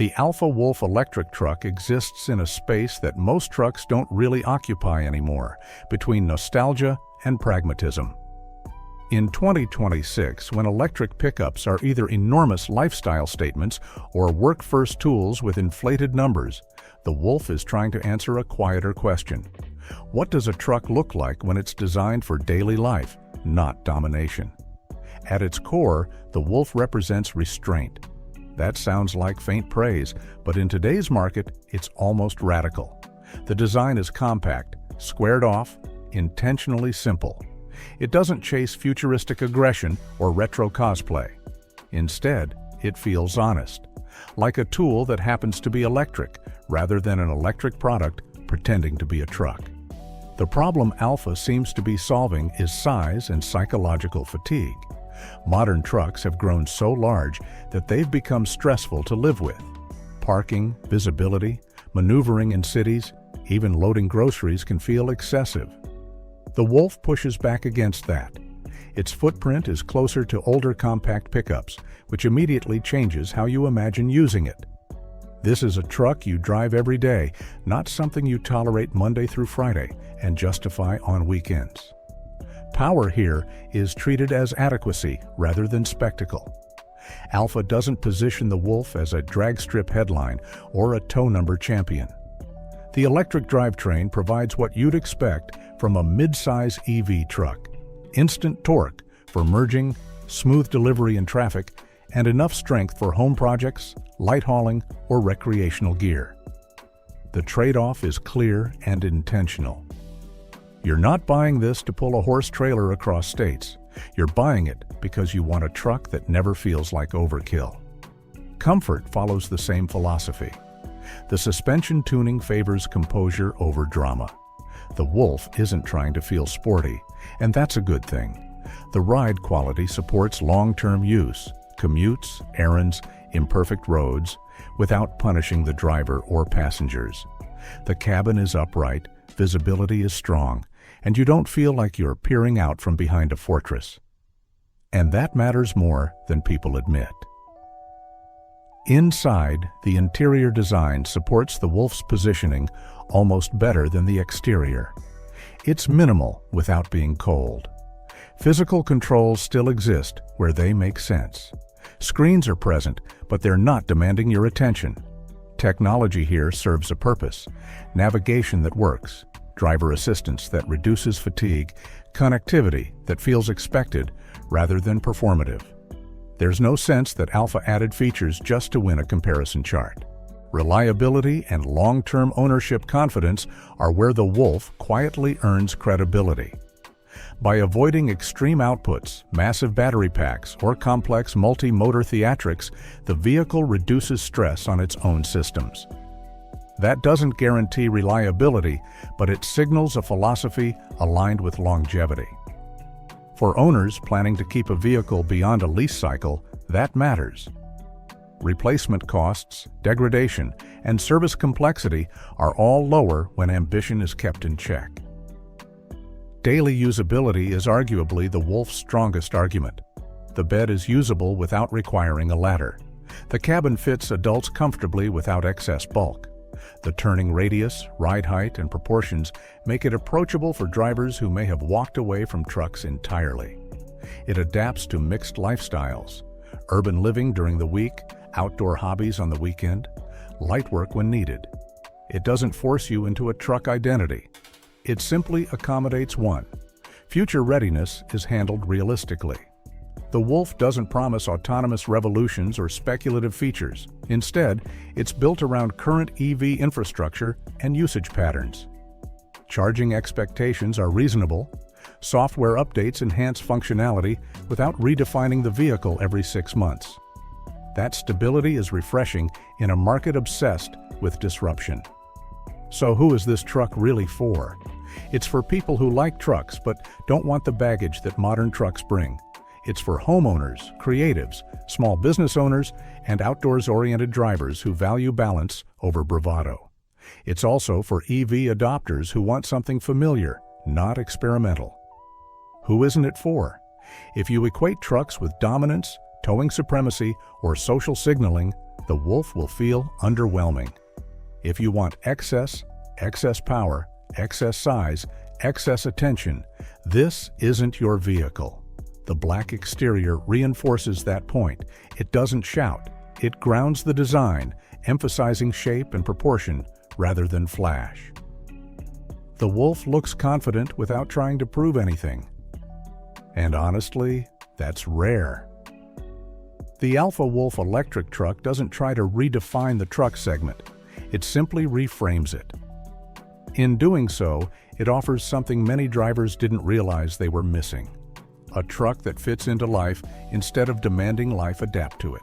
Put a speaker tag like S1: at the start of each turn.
S1: The Alpha Wolf electric truck exists in a space that most trucks don't really occupy anymore, between nostalgia and pragmatism. In 2026, when electric pickups are either enormous lifestyle statements or work-first tools with inflated numbers, the Wolf is trying to answer a quieter question. What does a truck look like when it's designed for daily life, not domination? At its core, the Wolf represents restraint. That sounds like faint praise, but in today's market, it's almost radical. The design is compact, squared off, intentionally simple. It doesn't chase futuristic aggression or retro cosplay. Instead, it feels honest, like a tool that happens to be electric rather than an electric product pretending to be a truck. The problem Alpha seems to be solving is size and psychological fatigue. Modern trucks have grown so large that they've become stressful to live with. Parking, visibility, maneuvering in cities, even loading groceries can feel excessive. The Wolf pushes back against that. Its footprint is closer to older compact pickups, which immediately changes how you imagine using it. This is a truck you drive every day, not something you tolerate Monday through Friday and justify on weekends. Power here is treated as adequacy rather than spectacle. Alpha doesn't position the Wolf as a drag strip headline or a tow number champion. The electric drivetrain provides what you'd expect from a mid-size EV truck: instant torque for merging, smooth delivery in traffic, and enough strength for home projects, light hauling, or recreational gear. The trade-off is clear and intentional. You're not buying this to pull a horse trailer across states. You're buying it because you want a truck that never feels like overkill. Comfort follows the same philosophy. The suspension tuning favors composure over drama. The Wolf isn't trying to feel sporty, and that's a good thing. The ride quality supports long-term use, commutes, errands, imperfect roads, without punishing the driver or passengers. The cabin is upright, visibility is strong, and you don't feel like you're peering out from behind a fortress. And that matters more than people admit. Inside, the interior design supports the Wolf's positioning almost better than the exterior. It's minimal without being cold. Physical controls still exist where they make sense. Screens are present, but they're not demanding your attention. Technology here serves a purpose: navigation that works, driver assistance that reduces fatigue, connectivity that feels expected rather than performative. There's no sense that Alpha added features just to win a comparison chart. Reliability and long-term ownership confidence are where the Wolf quietly earns credibility. By avoiding extreme outputs, massive battery packs, or complex multi-motor theatrics, the vehicle reduces stress on its own systems. That doesn't guarantee reliability, but it signals a philosophy aligned with longevity. For owners planning to keep a vehicle beyond a lease cycle, that matters. Replacement costs, degradation, and service complexity are all lower when ambition is kept in check. Daily usability is arguably the Wolf's strongest argument. The bed is usable without requiring a ladder. The cabin fits adults comfortably without excess bulk. The turning radius, ride height, and proportions make it approachable for drivers who may have walked away from trucks entirely. It adapts to mixed lifestyles: urban living during the week, outdoor hobbies on the weekend, light work when needed. It doesn't force you into a truck identity. It simply accommodates one. Future readiness is handled realistically. The Wolf doesn't promise autonomous revolutions or speculative features. Instead, it's built around current EV infrastructure and usage patterns. Charging expectations are reasonable. Software updates enhance functionality without redefining the vehicle every 6 months. That stability is refreshing in a market obsessed with disruption. So who is this truck really for? It's for people who like trucks but don't want the baggage that modern trucks bring. It's for homeowners, creatives, small business owners, and outdoors-oriented drivers who value balance over bravado. It's also for EV adopters who want something familiar, not experimental. Who isn't it for? If you equate trucks with dominance, towing supremacy, or social signaling, the Wolf will feel underwhelming. If you want excess power, excess size, excess attention, this isn't your vehicle. The black exterior reinforces that point. It doesn't shout. It grounds the design, emphasizing shape and proportion rather than flash. The Wolf looks confident without trying to prove anything. And honestly, that's rare. The Alpha Wolf electric truck doesn't try to redefine the truck segment. It simply reframes it. In doing so, it offers something many drivers didn't realize they were missing: a truck that fits into life instead of demanding life adapt to it.